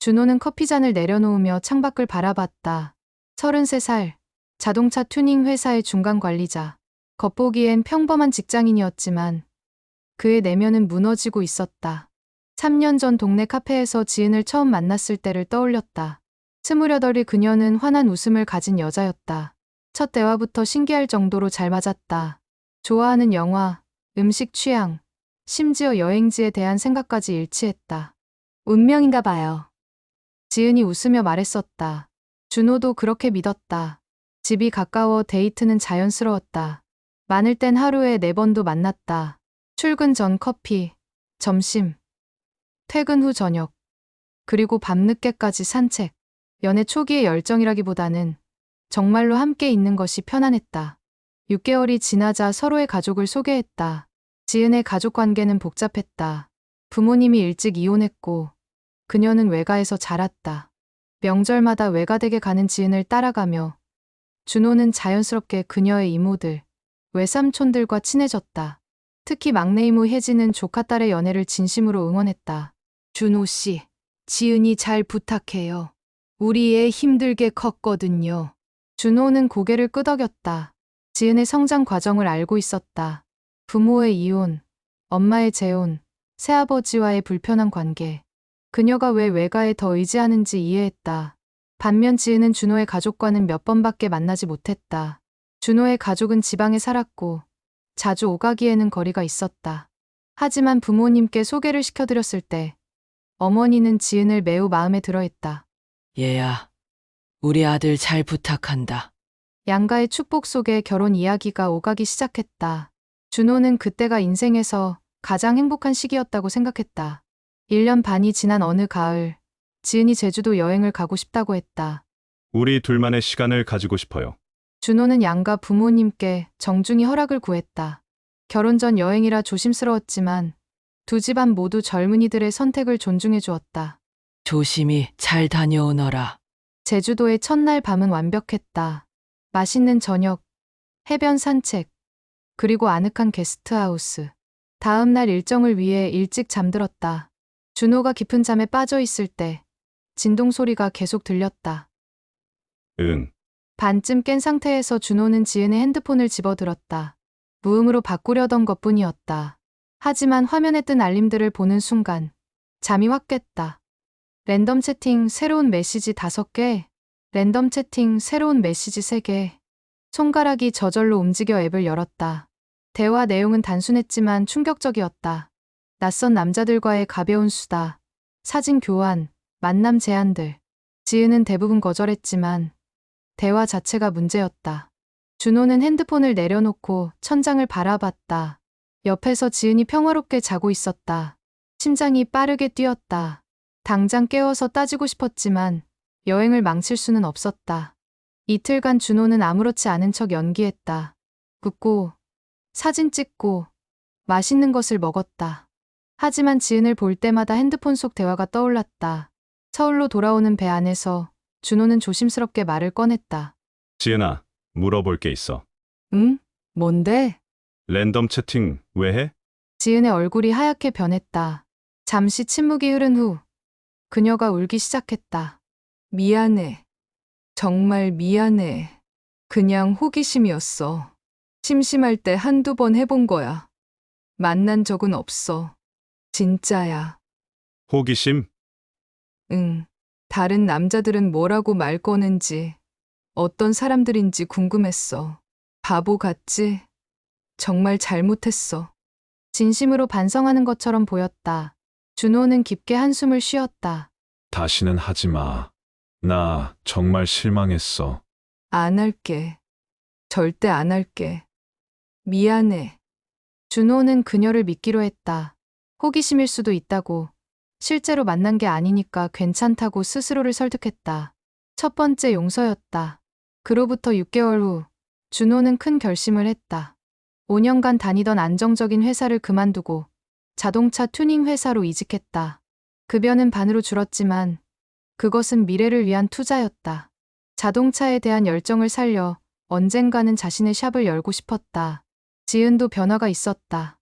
준호는 커피잔을 내려놓으며 창밖을 바라봤다. 33살, 자동차 튜닝 회사의 중간 관리자. 겉보기엔 평범한 직장인이었지만 그의 내면은 무너지고 있었다. 3년 전 동네 카페에서 지은을 처음 만났을 때를 떠올렸다. 28의 그녀는 환한 웃음을 가진 여자였다. 첫 대화부터 신기할 정도로 잘 맞았다. 좋아하는 영화, 음식 취향, 심지어 여행지에 대한 생각까지 일치했다. 운명인가 봐요. 지은이 웃으며 말했었다. 준호도 그렇게 믿었다. 집이 가까워 데이트는 자연스러웠다. 많을 땐 하루에 4번도 만났다. 출근 전 커피, 점심, 퇴근 후 저녁, 그리고 밤늦게까지 산책. 연애 초기의 열정이라기보다는 정말로 함께 있는 것이 편안했다. 6개월이 지나자 서로의 가족을 소개했다. 지은의 가족 관계는 복잡했다. 부모님이 일찍 이혼했고 그녀는 외가에서 자랐다. 명절마다 외가댁에 가는 지은을 따라가며 준호는 자연스럽게 그녀의 이모들, 외삼촌들과 친해졌다. 특히 막내 이모 혜진은 조카딸의 연애를 진심으로 응원했다. 준호 씨, 지은이 잘 부탁해요. 우리 애 힘들게 컸거든요. 준호는 고개를 끄덕였다. 지은의 성장 과정을 알고 있었다. 부모의 이혼, 엄마의 재혼, 새아버지와의 불편한 관계. 그녀가 왜 외가에 더 의지하는지 이해했다. 반면 지은은 준호의 가족과는 몇 번밖에 만나지 못했다. 준호의 가족은 지방에 살았고 자주 오가기에는 거리가 있었다. 하지만 부모님께 소개를 시켜드렸을 때 어머니는 지은을 매우 마음에 들어했다. 얘야, 우리 아들 잘 부탁한다. 양가의 축복 속에 결혼 이야기가 오가기 시작했다. 준호는 그때가 인생에서 가장 행복한 시기였다고 생각했다. 1년 반이 지난 어느 가을, 지은이 제주도 여행을 가고 싶다고 했다. 우리 둘만의 시간을 가지고 싶어요. 준호는 양가 부모님께 정중히 허락을 구했다. 결혼 전 여행이라 조심스러웠지만 두 집안 모두 젊은이들의 선택을 존중해 주었다. 조심히 잘 다녀오너라. 제주도의 첫날 밤은 완벽했다. 맛있는 저녁, 해변 산책, 그리고 아늑한 게스트하우스. 다음 날 일정을 위해 일찍 잠들었다. 준호가 깊은 잠에 빠져 있을 때 진동 소리가 계속 들렸다. 응. 반쯤 깬 상태에서 준호는 지은의 핸드폰을 집어들었다. 무음으로 바꾸려던 것뿐이었다. 하지만 화면에 뜬 알림들을 보는 순간 잠이 확 깼다. 랜덤 채팅 새로운 메시지 5개, 랜덤 채팅 새로운 메시지 3개. 손가락이 저절로 움직여 앱을 열었다. 대화 내용은 단순했지만 충격적이었다. 낯선 남자들과의 가벼운 수다, 사진 교환, 만남 제안들. 지은은 대부분 거절했지만 대화 자체가 문제였다. 준호는 핸드폰을 내려놓고 천장을 바라봤다. 옆에서 지은이 평화롭게 자고 있었다. 심장이 빠르게 뛰었다. 당장 깨워서 따지고 싶었지만 여행을 망칠 수는 없었다. 이틀간 준호는 아무렇지 않은 척 연기했다. 웃고, 사진 찍고, 맛있는 것을 먹었다. 하지만 지은을 볼 때마다 핸드폰 속 대화가 떠올랐다. 서울로 돌아오는 배 안에서 준호는 조심스럽게 말을 꺼냈다. 지은아, 물어볼 게 있어. 응? 뭔데? 랜덤 채팅 왜 해? 지은의 얼굴이 하얗게 변했다. 잠시 침묵이 흐른 후 그녀가 울기 시작했다. 미안해. 정말 미안해. 그냥 호기심이었어. 심심할 때 한두 번 해본 거야. 만난 적은 없어. 진짜야. 호기심? 응. 다른 남자들은 뭐라고 말 거는지, 어떤 사람들인지 궁금했어. 바보 같지? 정말 잘못했어. 진심으로 반성하는 것처럼 보였다. 준호는 깊게 한숨을 쉬었다. 다시는 하지 마. 나 정말 실망했어. 안 할게. 절대 안 할게. 미안해. 준호는 그녀를 믿기로 했다. 호기심일 수도 있다고. 실제로 만난 게 아니니까 괜찮다고 스스로를 설득했다. 첫 번째 용서였다. 그로부터 6개월 후, 준호는 큰 결심을 했다. 5년간 다니던 안정적인 회사를 그만두고 자동차 튜닝 회사로 이직했다. 급여는 반으로 줄었지만 그것은 미래를 위한 투자였다. 자동차에 대한 열정을 살려 언젠가는 자신의 샵을 열고 싶었다. 지은도 변화가 있었다.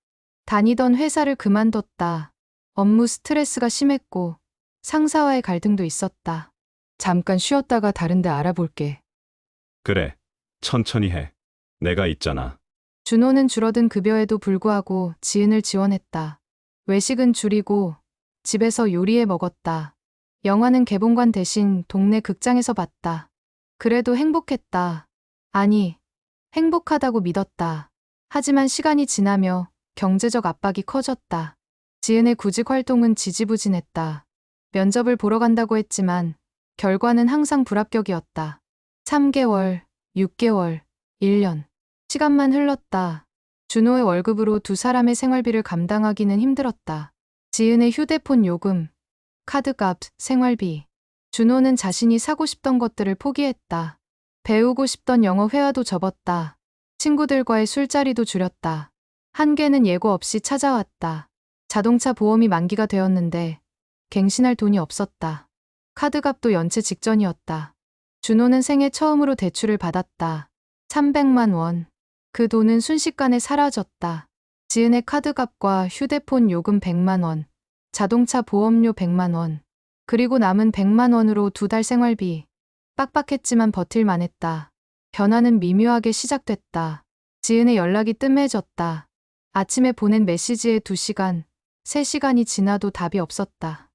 다니던 회사를 그만뒀다. 업무 스트레스가 심했고 상사와의 갈등도 있었다. 잠깐 쉬었다가 다른 데 알아볼게. 그래. 천천히 해. 내가 있잖아. 준호는 줄어든 급여에도 불구하고 지은을 지원했다. 외식은 줄이고 집에서 요리해 먹었다. 영화는 개봉관 대신 동네 극장에서 봤다. 그래도 행복했다. 아니, 행복하다고 믿었다. 하지만 시간이 지나며 경제적 압박이 커졌다. 지은의 구직 활동은 지지부진했다. 면접을 보러 간다고 했지만 결과는 항상 불합격이었다. 3개월, 6개월, 1년. 시간만 흘렀다. 준호의 월급으로 두 사람의 생활비를 감당하기는 힘들었다. 지은의 휴대폰 요금, 카드값, 생활비. 준호는 자신이 사고 싶던 것들을 포기했다. 배우고 싶던 영어 회화도 접었다. 친구들과의 술자리도 줄였다. 한계는 예고 없이 찾아왔다. 자동차 보험이 만기가 되었는데 갱신할 돈이 없었다. 카드값도 연체 직전이었다. 준호는 생애 처음으로 대출을 받았다. 300만 원. 그 돈은 순식간에 사라졌다. 지은의 카드값과 휴대폰 요금 100만 원, 자동차 보험료 100만 원, 그리고 남은 100만 원으로 2달 생활비. 빡빡했지만 버틸만 했다. 변화는 미묘하게 시작됐다. 지은의 연락이 뜸해졌다. 아침에 보낸 메시지에 2시간, 3시간이 지나도 답이 없었다.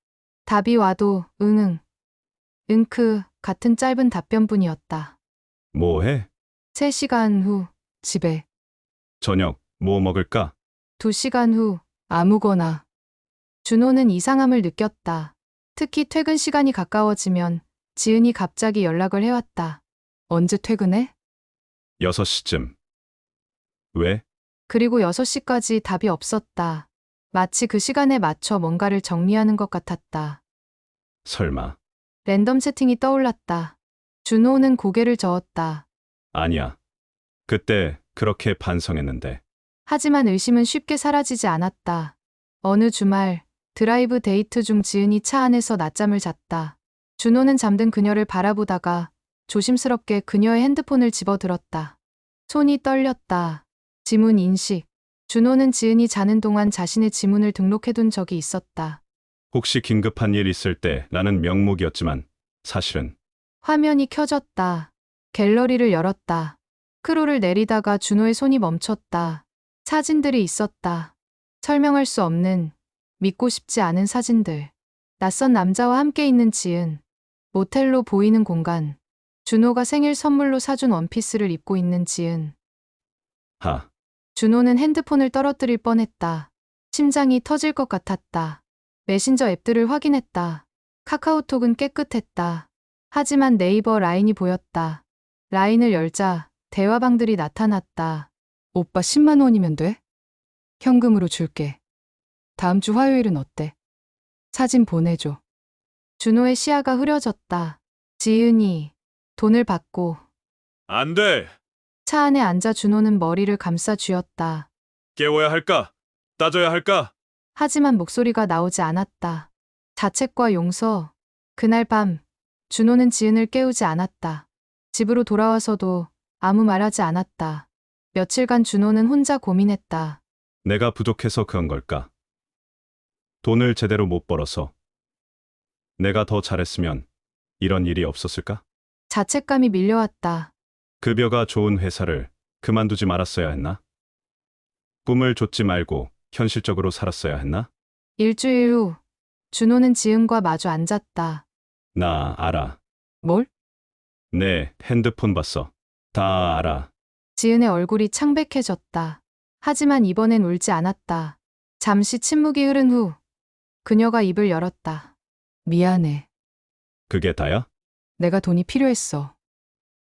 답이 와도 응응, 응크 같은 짧은 답변뿐이었다. 뭐 해? 3시간 후 집에, 저녁 뭐 먹을까? 2시간 후 아무거나. 준호는 이상함을 느꼈다. 특히 퇴근 시간이 가까워지면 지은이 갑자기 연락을 해왔다. 언제 퇴근해? 6시쯤. 왜? 그리고 6시까지 답이 없었다. 마치 그 시간에 맞춰 뭔가를 정리하는 것 같았다. 설마. 랜덤 채팅이 떠올랐다. 준호는 고개를 저었다. 아니야. 그때 그렇게 반성했는데. 하지만 의심은 쉽게 사라지지 않았다. 어느 주말 드라이브 데이트 중 지은이 차 안에서 낮잠을 잤다. 준호는 잠든 그녀를 바라보다가 조심스럽게 그녀의 핸드폰을 집어들었다. 손이 떨렸다. 지문 인식. 준호는 지은이 자는 동안 자신의 지문을 등록해둔 적이 있었다. 혹시 긴급한 일 있을 때 라는 명목이었지만 사실은 화면이 켜졌다. 갤러리를 열었다. 크롤을 내리다가 준호의 손이 멈췄다. 사진들이 있었다. 설명할 수 없는, 믿고 싶지 않은 사진들. 낯선 남자와 함께 있는 지은. 모텔로 보이는 공간. 준호가 생일 선물로 사준 원피스를 입고 있는 지은. 하. 준호는 핸드폰을 떨어뜨릴 뻔했다. 심장이 터질 것 같았다. 메신저 앱들을 확인했다. 카카오톡은 깨끗했다. 하지만 네이버 라인이 보였다. 라인을 열자 대화방들이 나타났다. 오빠 10만 원이면 돼? 현금으로 줄게. 다음 주 화요일은 어때? 사진 보내줘. 준호의 시야가 흐려졌다. 지은이 돈을 받고 안 돼. 차 안에 앉아 준호는 머리를 감싸 쥐었다. 깨워야 할까? 따져야 할까? 하지만 목소리가 나오지 않았다. 자책과 용서. 그날 밤 준호는 지은을 깨우지 않았다. 집으로 돌아와서도 아무 말하지 않았다. 며칠간 준호는 혼자 고민했다. 내가 부족해서 그런 걸까? 돈을 제대로 못 벌어서. 내가 더 잘했으면 이런 일이 없었을까? 자책감이 밀려왔다. 급여가 좋은 회사를 그만두지 말았어야 했나? 꿈을 좇지 말고 현실적으로 살았어야 했나? 일주일 후 준호는 지은과 마주 앉았다. 나 알아. 뭘? 내 핸드폰 봤어. 다 알아. 지은의 얼굴이 창백해졌다. 하지만 이번엔 울지 않았다. 잠시 침묵이 흐른 후 그녀가 입을 열었다. 미안해. 그게 다야? 내가 돈이 필요했어.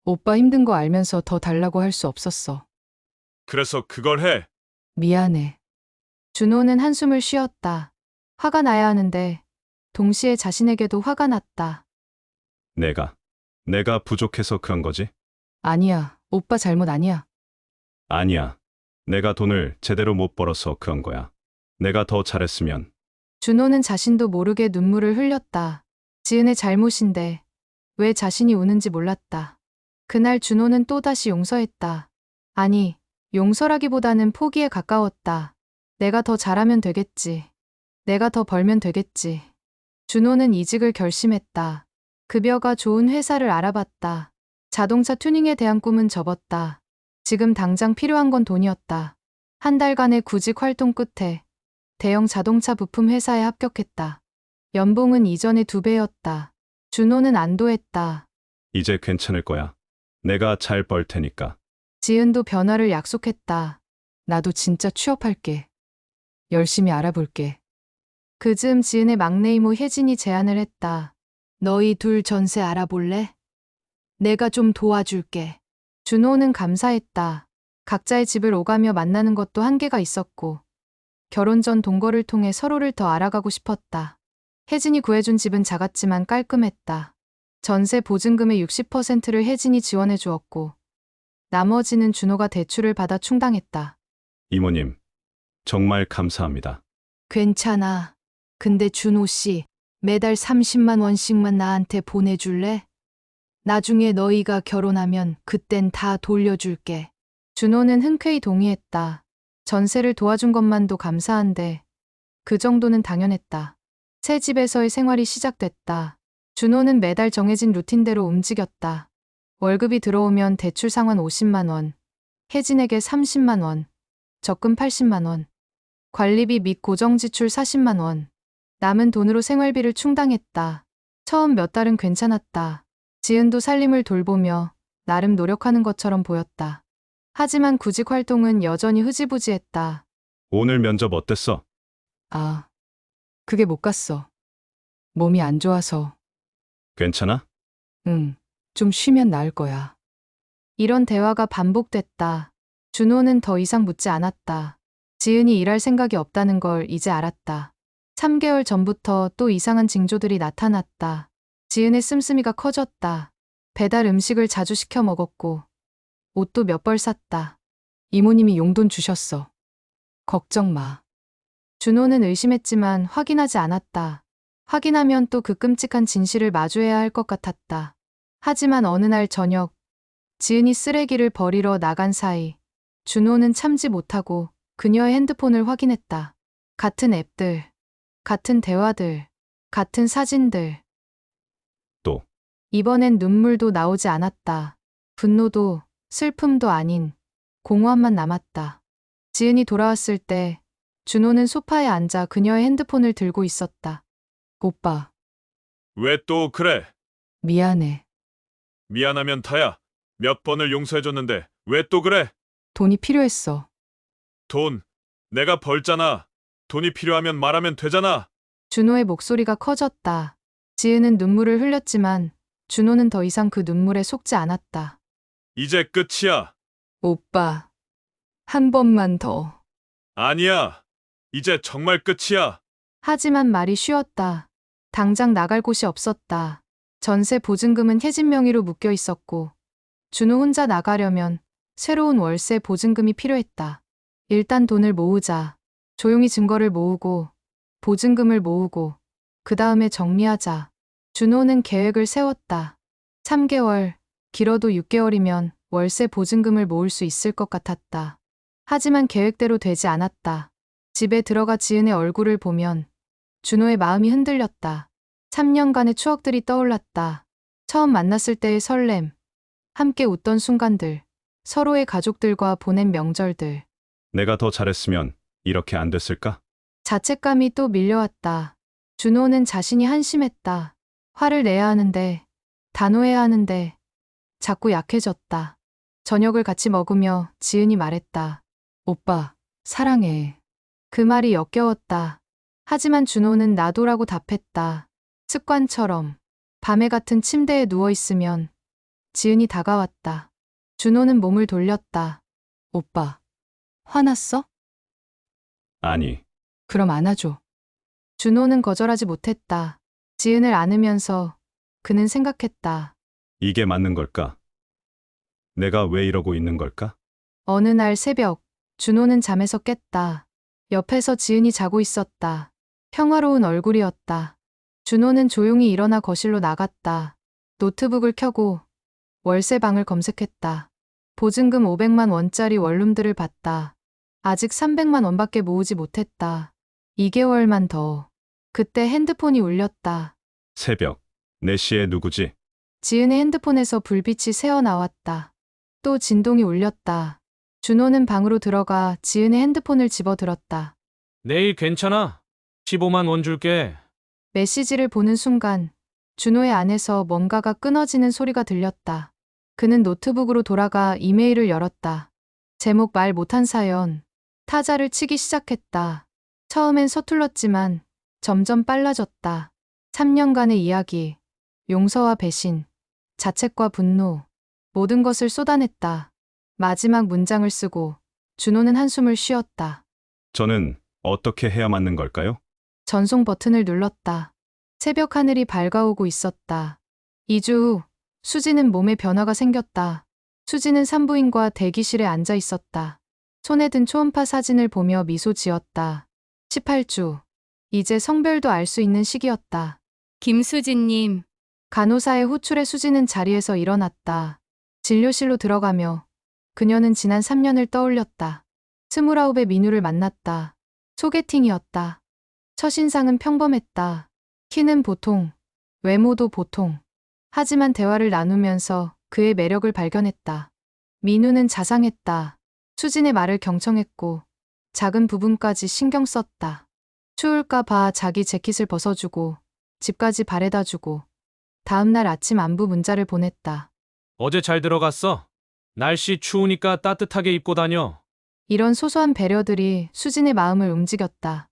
오빠 힘든 거 알면서 더 달라고 할 수 없었어. 그래서 그걸 해. 미안해. 준호는 한숨을 쉬었다. 화가 나야 하는데 동시에 자신에게도 화가 났다. 내가 부족해서 그런 거지? 아니야. 오빠 잘못 아니야. 아니야. 내가 돈을 제대로 못 벌어서 그런 거야. 내가 더 잘했으면. 준호는 자신도 모르게 눈물을 흘렸다. 지은의 잘못인데 왜 자신이 우는지 몰랐다. 그날 준호는 또다시 용서했다. 아니, 용서라기보다는 포기에 가까웠다. 내가 더 잘하면 되겠지. 내가 더 벌면 되겠지. 준호는 이직을 결심했다. 급여가 좋은 회사를 알아봤다. 자동차 튜닝에 대한 꿈은 접었다. 지금 당장 필요한 건 돈이었다. 한 달간의 구직 활동 끝에 대형 자동차 부품 회사에 합격했다. 연봉은 이전의 2배였다. 준호는 안도했다. 이제 괜찮을 거야. 내가 잘 벌 테니까. 지은도 변화를 약속했다. 나도 진짜 취업할게. 열심히 알아볼게. 그즈음 지은의 막내 이모 혜진이 제안을 했다. 너희 둘 전세 알아볼래? 내가 좀 도와줄게. 준호는 감사했다. 각자의 집을 오가며 만나는 것도 한계가 있었고 결혼 전 동거를 통해 서로를 더 알아가고 싶었다. 혜진이 구해준 집은 작았지만 깔끔했다. 전세 보증금의 60%를 혜진이 지원해 주었고 나머지는 준호가 대출을 받아 충당했다. 이모님, 정말 감사합니다. 괜찮아. 근데 준호 씨, 매달 30만 원씩만 나한테 보내줄래? 나중에 너희가 결혼하면 그땐 다 돌려줄게. 준호는 흔쾌히 동의했다. 전세를 도와준 것만도 감사한데 그 정도는 당연했다. 새 집에서의 생활이 시작됐다. 준호는 매달 정해진 루틴대로 움직였다. 월급이 들어오면 대출 상환 50만 원, 혜진에게 30만 원, 적금 80만 원, 관리비 및 고정지출 40만 원, 남은 돈으로 생활비를 충당했다. 처음 몇 달은 괜찮았다. 지은도 살림을 돌보며 나름 노력하는 것처럼 보였다. 하지만 구직 활동은 여전히 흐지부지했다. 오늘 면접 어땠어? 아, 그게 못 갔어. 몸이 안 좋아서. 괜찮아? 응, 좀 쉬면 나을 거야. 이런 대화가 반복됐다. 준호는 더 이상 묻지 않았다. 지은이 일할 생각이 없다는 걸 이제 알았다. 3개월 전부터 또 이상한 징조들이 나타났다. 지은의 씀씀이가 커졌다. 배달 음식을 자주 시켜 먹었고 옷도 몇 벌 샀다. 이모님이 용돈 주셨어. 걱정 마. 준호는 의심했지만 확인하지 않았다. 확인하면 또 그 끔찍한 진실을 마주해야 할 것 같았다. 하지만 어느 날 저녁, 지은이 쓰레기를 버리러 나간 사이 준호는 참지 못하고 그녀의 핸드폰을 확인했다. 같은 앱들, 같은 대화들, 같은 사진들. 또. 이번엔 눈물도 나오지 않았다. 분노도 슬픔도 아닌 공허함만 남았다. 지은이 돌아왔을 때 준호는 소파에 앉아 그녀의 핸드폰을 들고 있었다. 오빠, 왜 또 그래? 미안해. 미안하면 다야. 몇 번을 용서해줬는데 왜 또 그래? 돈이 필요했어. 돈. 내가 벌잖아. 돈이 필요하면 말하면 되잖아. 준호의 목소리가 커졌다. 지은은 눈물을 흘렸지만 준호는 더 이상 그 눈물에 속지 않았다. 이제 끝이야. 오빠, 한 번만 더. 아니야. 이제 정말 끝이야. 하지만 말이 쉬웠다. 당장 나갈 곳이 없었다. 전세 보증금은 혜진 명의로 묶여 있었고 준호 혼자 나가려면 새로운 월세 보증금이 필요했다. 일단 돈을 모으자. 조용히 증거를 모으고 보증금을 모으고 그 다음에 정리하자. 준호는 계획을 세웠다. 3개월, 길어도 6개월이면 월세 보증금을 모을 수 있을 것 같았다. 하지만 계획대로 되지 않았다. 집에 들어가 지은의 얼굴을 보면 준호의 마음이 흔들렸다. 3년간의 추억들이 떠올랐다. 처음 만났을 때의 설렘, 함께 웃던 순간들, 서로의 가족들과 보낸 명절들. 내가 더 잘했으면 이렇게 안 됐을까? 자책감이 또 밀려왔다. 준호는 자신이 한심했다. 화를 내야 하는데, 단호해야 하는데, 자꾸 약해졌다. 저녁을 같이 먹으며 지은이 말했다. 오빠, 사랑해. 그 말이 역겨웠다. 하지만 준호는 나도라고 답했다. 습관처럼 밤에 같은 침대에 누워있으면 지은이 다가왔다. 준호는 몸을 돌렸다. 오빠, 화났어? 아니, 그럼 안아줘. 준호는 거절하지 못했다. 지은을 안으면서 그는 생각했다. 이게 맞는 걸까? 내가 왜 이러고 있는 걸까? 어느 날 새벽, 준호는 잠에서 깼다. 옆에서 지은이 자고 있었다. 평화로운 얼굴이었다. 준호는 조용히 일어나 거실로 나갔다. 노트북을 켜고 월세방을 검색했다. 보증금 500만 원짜리 원룸들을 봤다. 아직 300만 원밖에 모으지 못했다. 2개월만 더. 그때 핸드폰이 울렸다. 새벽 4시에 누구지? 지은의 핸드폰에서 불빛이 새어 나왔다. 또 진동이 울렸다. 준호는 방으로 들어가 지은의 핸드폰을 집어들었다. 내일 괜찮아. 15만 원 줄게. 메시지를 보는 순간 준호의 안에서 뭔가가 끊어지는 소리가 들렸다. 그는 노트북으로 돌아가 이메일을 열었다. 제목 말 못한 사연. 타자를 치기 시작했다. 처음엔 서툴렀지만 점점 빨라졌다. 3년간의 이야기, 용서와 배신, 자책과 분노, 모든 것을 쏟아냈다. 마지막 문장을 쓰고 준호는 한숨을 쉬었다. 저는 어떻게 해야 맞는 걸까요? 전송 버튼을 눌렀다. 새벽 하늘이 밝아오고 있었다. 2주 후 수지는 몸에 변화가 생겼다. 수지는 산부인과 대기실에 앉아 있었다. 손에 든 초음파 사진을 보며 미소 지었다. 18주. 이제 성별도 알 수 있는 시기였다. 김수진님, 간호사의 호출에 수지는 자리에서 일어났다. 진료실로 들어가며 그녀는 지난 3년을 떠올렸다. 29의 민우를 만났다. 소개팅이었다. 첫인상은 평범했다. 키는 보통, 외모도 보통. 하지만 대화를 나누면서 그의 매력을 발견했다. 민우는 자상했다. 수진의 말을 경청했고 작은 부분까지 신경 썼다. 추울까 봐 자기 재킷을 벗어주고 집까지 바래다주고 다음날 아침 안부 문자를 보냈다. 어제 잘 들어갔어? 날씨 추우니까 따뜻하게 입고 다녀. 이런 소소한 배려들이 수진의 마음을 움직였다.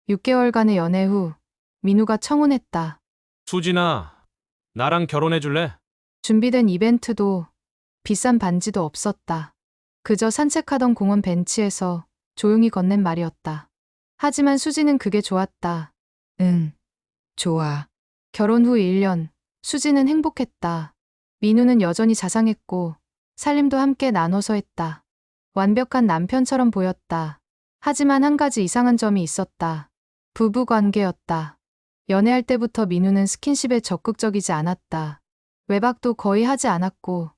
6개월간의 연애 후 민우가 청혼했다. 수진아, 나랑 결혼해 줄래? 준비된 이벤트도 비싼 반지도 없었다. 그저 산책하던 공원 벤치에서 조용히 건넨 말이었다. 하지만 수지는 그게 좋았다. 응, 좋아. 결혼 후 1년, 수지는 행복했다. 민우는 여전히 자상했고 살림도 함께 나눠서 했다. 완벽한 남편처럼 보였다. 하지만 한 가지 이상한 점이 있었다. 부부 관계였다. 연애할 때부터 민우는 스킨십에 적극적이지 않았다. 외박도 거의 하지 않았고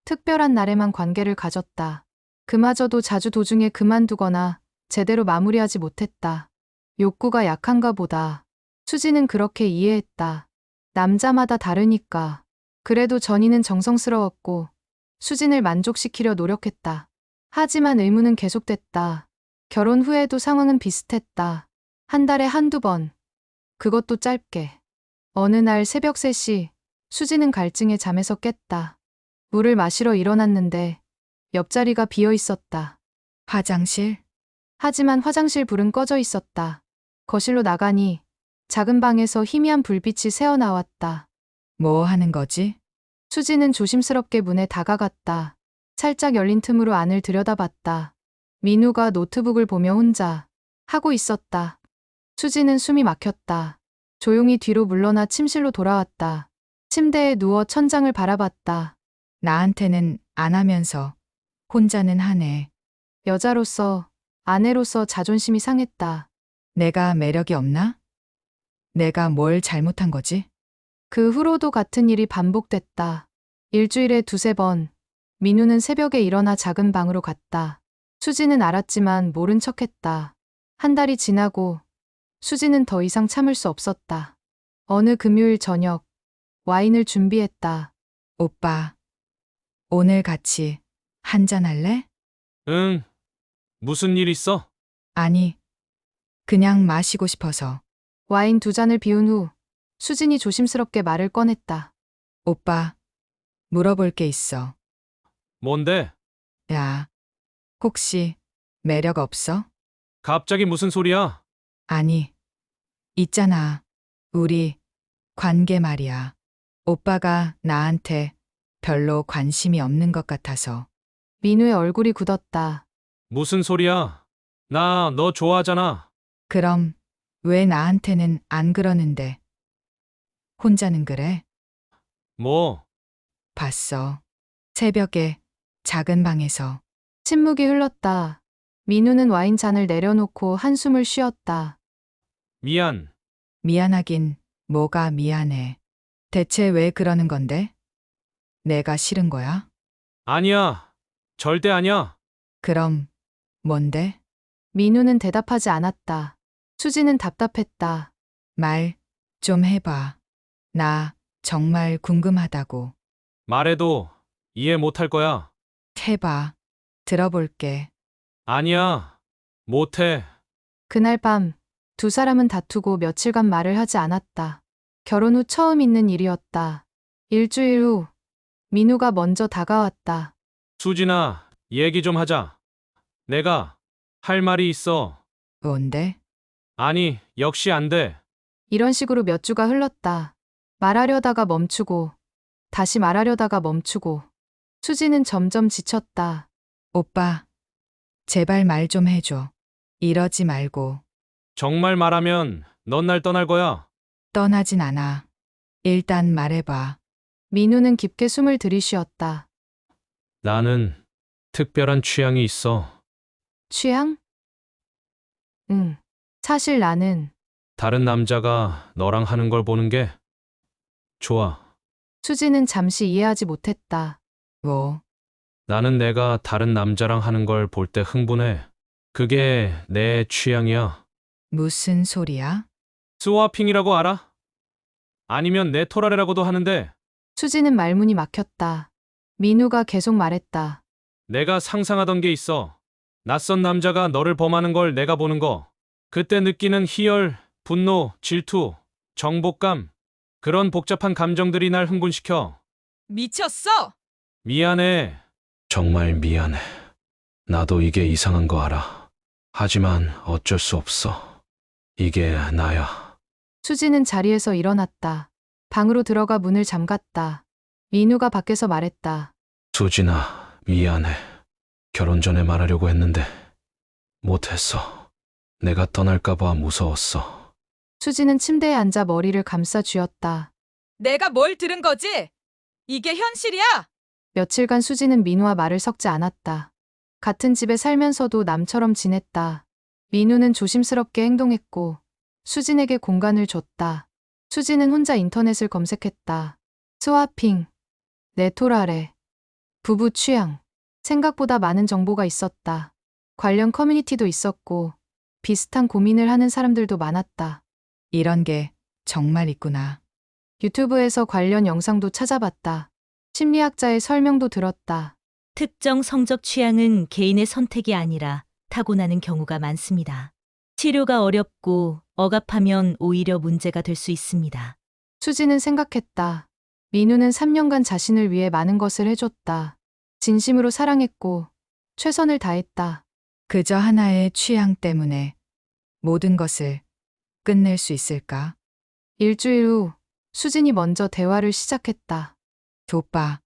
특별한 날에만 관계를 가졌다. 그마저도 자주 도중에 그만두거나 제대로 마무리하지 못했다. 욕구가 약한가 보다. 수지는 그렇게 이해했다. 남자마다 다르니까. 그래도 전이는 정성스러웠고 수진을 만족시키려 노력했다. 하지만 의무는 계속됐다. 결혼 후에도 상황은 비슷했다. 한 달에 한두 번. 그것도 짧게. 어느 날 새벽 3시, 수지는 갈증에 잠에서 깼다. 물을 마시러 일어났는데 옆자리가 비어 있었다. 화장실? 하지만 화장실 불은 꺼져 있었다. 거실로 나가니 작은 방에서 희미한 불빛이 새어 나왔다. 뭐 하는 거지? 수지는 조심스럽게 문에 다가갔다. 살짝 열린 틈으로 안을 들여다봤다. 민우가 노트북을 보며 혼자 하고 있었다. 수지는 숨이 막혔다. 조용히 뒤로 물러나 침실로 돌아왔다. 침대에 누워 천장을 바라봤다. 나한테는 안 하면서 혼자는 하네. 여자로서, 아내로서 자존심이 상했다. 내가 매력이 없나? 내가 뭘 잘못한 거지? 그 후로도 같은 일이 반복됐다. 일주일에 2~3번, 민우는 새벽에 일어나 작은 방으로 갔다. 수지는 알았지만 모른 척했다. 한 달이 지나고 수지는 더 이상 참을 수 없었다. 어느 금요일 저녁, 와인을 준비했다. 오빠, 오늘 같이 한잔 할래? 응. 무슨 일 있어? 아니, 그냥 마시고 싶어서. 와인 2잔을 비운 후 수진이 조심스럽게 말을 꺼냈다. 오빠, 물어볼 게 있어. 뭔데? 야, 혹시 매력 없어? 갑자기 무슨 소리야? 아니, 있잖아. 우리 관계 말이야. 오빠가 나한테 별로 관심이 없는 것 같아서. 민우의 얼굴이 굳었다. 무슨 소리야? 나 너 좋아하잖아. 그럼 왜 나한테는 안 그러는데? 혼자는 그래? 뭐? 봤어. 새벽에 작은 방에서. 침묵이 흘렀다. 민우는 와인 잔을 내려놓고 한숨을 쉬었다. 미안. 미안하긴 뭐가 미안해. 대체 왜 그러는 건데? 내가 싫은 거야? 아니야. 절대 아니야. 그럼 뭔데? 민우는 대답하지 않았다. 수지는 답답했다. 말 좀 해봐. 나 정말 궁금하다고. 말해도 이해 못할 거야. 해봐. 들어볼게. 아니야. 못해. 그날 밤 두 사람은 다투고 며칠간 말을 하지 않았다. 결혼 후 처음 있는 일이었다. 일주일 후 민우가 먼저 다가왔다. 수진아, 얘기 좀 하자. 내가 할 말이 있어. 뭔데? 아니, 역시 안 돼. 이런 식으로 몇 주가 흘렀다. 말하려다가 멈추고 다시 말하려다가 멈추고 수지는 점점 지쳤다. 오빠, 제발 말 좀 해줘. 이러지 말고. 정말 말하면 넌 날 떠날 거야. 떠나진 않아. 일단 말해봐. 민우는 깊게 숨을 들이쉬었다. 나는 특별한 취향이 있어. 취향? 응. 사실 나는 다른 남자가 너랑 하는 걸 보는 게 좋아. 수지는 잠시 이해하지 못했다. 뭐, 나는 내가 다른 남자랑 하는 걸 볼 때 흥분해. 그게 내 취향이야. 무슨 소리야? 스와핑이라고 알아? 아니면 네토라레라고도 하는데 수지는 말문이 막혔다. 민우가 계속 말했다. 내가 상상하던 게 있어. 낯선 남자가 너를 범하는 걸 내가 보는 거. 그때 느끼는 희열, 분노, 질투, 정복감. 그런 복잡한 감정들이 날 흥분시켜. 미쳤어! 미안해. 정말 미안해. 나도 이게 이상한 거 알아. 하지만 어쩔 수 없어. 이게 나야. 수지는 자리에서 일어났다. 방으로 들어가 문을 잠갔다. 민우가 밖에서 말했다. 수진아, 미안해. 결혼 전에 말하려고 했는데 못했어. 내가 떠날까봐 무서웠어. 수지는 침대에 앉아 머리를 감싸 쥐었다. 내가 뭘 들은 거지? 이게 현실이야? 며칠간 수지는 민우와 말을 섞지 않았다. 같은 집에 살면서도 남처럼 지냈다. 민우는 조심스럽게 행동했고 수진에게 공간을 줬다. 수지는 혼자 인터넷을 검색했다. 스와핑, 네토라레, 부부 취향. 생각보다 많은 정보가 있었다. 관련 커뮤니티도 있었고 비슷한 고민을 하는 사람들도 많았다. 이런 게 정말 있구나. 유튜브에서 관련 영상도 찾아봤다. 심리학자의 설명도 들었다. 특정 성적 취향은 개인의 선택이 아니라 타고나는 경우가 많습니다. 치료가 어렵고 억압하면 오히려 문제가 될 수 있습니다. 수지는 생각했다. 민우는 3년간 자신을 위해 많은 것을 해줬다. 진심으로 사랑했고 최선을 다했다. 그저 하나의 취향 때문에 모든 것을 끝낼 수 있을까? 일주일 후 수진이 먼저 대화를 시작했다. 오빠,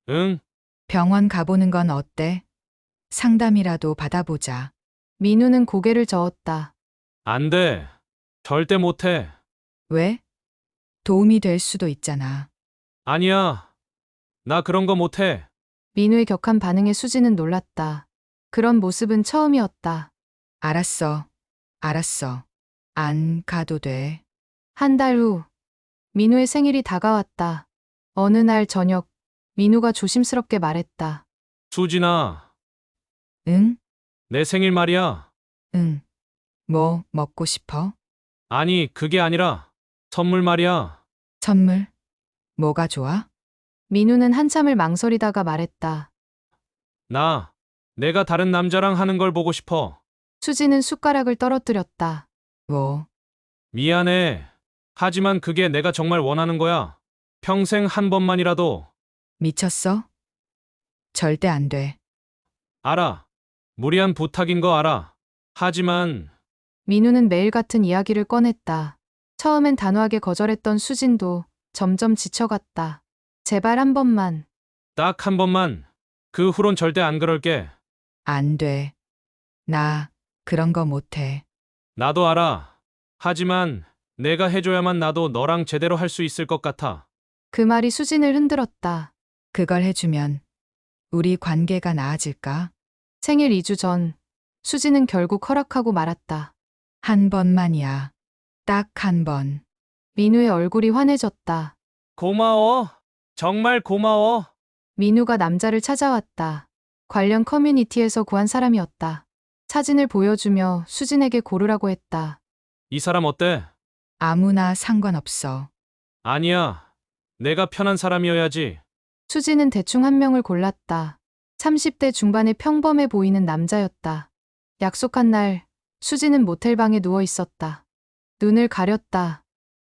응? 병원 가보는 건 어때? 상담이라도 받아보자. 민우는 고개를 저었다. 안 돼. 절대 못해. 왜? 도움이 될 수도 있잖아. 아니야. 나 그런 거 못해. 민우의 격한 반응에 수지는 놀랐다. 그런 모습은 처음이었다. 알았어. 알았어. 안 가도 돼. 한 달 후 민우의 생일이 다가왔다. 어느 날 저녁 민우가 조심스럽게 말했다. 수진아, 응? 내 생일 말이야. 응. 뭐 먹고 싶어? 아니, 그게 아니라 선물 말이야. 선물? 뭐가 좋아? 민우는 한참을 망설이다가 말했다. 내가 다른 남자랑 하는 걸 보고 싶어. 수지는 숟가락을 떨어뜨렸다. 뭐, 미안해. 하지만 그게 내가 정말 원하는 거야. 평생 한 번만이라도. 미쳤어? 절대 안 돼. 알아. 무리한 부탁인 거 알아. 하지만 민우는 매일 같은 이야기를 꺼냈다. 처음엔 단호하게 거절했던 수진도 점점 지쳐갔다. 제발 한 번만. 딱 한 번만. 그 후론 절대 안 그럴게. 안 돼. 나 그런 거 못해. 나도 알아. 하지만 내가 해줘야만 나도 너랑 제대로 할 수 있을 것 같아. 그 말이 수진을 흔들었다. 그걸 해주면 우리 관계가 나아질까? 생일 2주 전 수진은 결국 허락하고 말았다. 한 번만이야. 딱 한 번. 민우의 얼굴이 환해졌다. 고마워. 정말 고마워. 민우가 남자를 찾아왔다. 관련 커뮤니티에서 구한 사람이었다. 사진을 보여주며 수진에게 고르라고 했다. 이 사람 어때? 아무나 상관없어. 아니야. 내가 편한 사람이어야지. 수지는 대충 한 명을 골랐다. 30대 중반의 평범해 보이는 남자였다. 약속한 날, 수지는 모텔방에 누워 있었다. 눈을 가렸다.